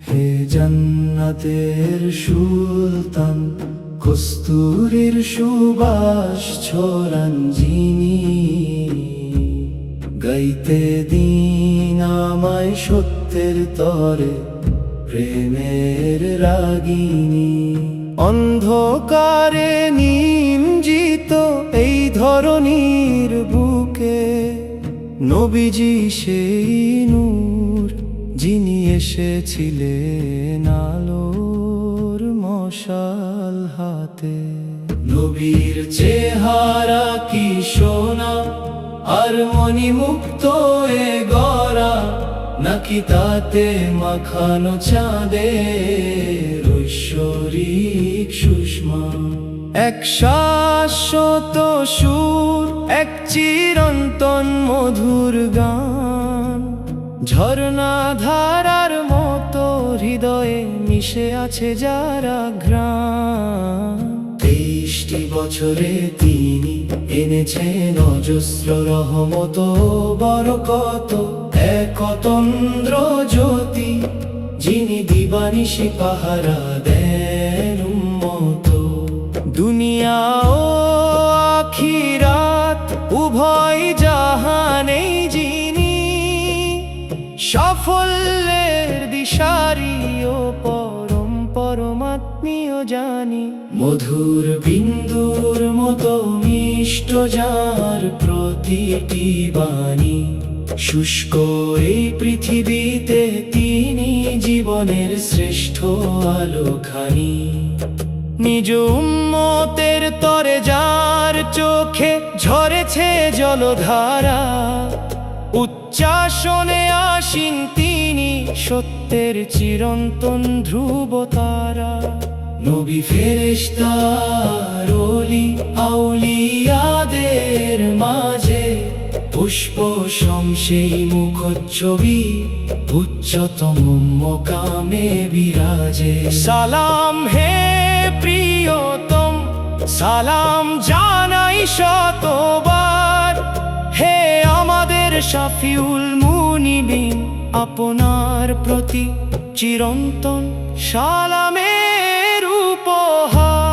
হে জান্নাতের সুলতান, কস্তুরীর সুবাস ছড়ান যিনি, গাইতে দিন আমায় সত্যের তরে প্রেমের রাগিনী। অন্ধকারে নিমজ্জিত এই ধরনীর বুকে নবীজি সেই নূর, যিনি এসেছিলেন আলোর মশাল হাতে। নবীর চেহারা কি সোনা আর মণিমুক্ত এ গড়া, নাকি তাতে মাখানো চাঁদের ঐশ্বরিক সুষমা। এক শাশ্বত সুর, এক চিরন্তন মধুর গান, ঝর্ণা ধারার মতো হৃদয়ে মিশে আছে যারা ঘ্রাণ। 23টি বছরে তিনি এনেছেন অজস্র রহমত বরকত, এক অতন্দ্র জ্যোতি, যিনি দিবানিশি পাহারা দেন উম্মত। দুনিয়া ও আখিরাত উভয় জাহানেই যিনি সাফল্যের দিশারি ও পরমাত্মীয় জানি। মধুর বিন্দুর মতো মিষ্ট যার প্রতিটি বাণী, শুষ্ক এই পৃথিবীতে তিনি জীবনের শ্রেষ্ঠ আলোখানি। নিজ উম্মতের তরে যার চোখে ঝরেছে জলধারা, উচ্চাসনে আসীন তিনি সত্যের চিরন্তন ধ্রুব তারা। নবী ফেরেশতার ওলি আউলিয়াদের মাঝে পুষ্প সেই মুখচ্ছবি, উচ্চতম মোকামে বিরাজে। সালাম হে প্রিয়তম, সালাম জানাই শতবার, হে আমাদের শাফিউল মুনিবিন, আপনার প্রতি চিরন্তন সালামের উপহার।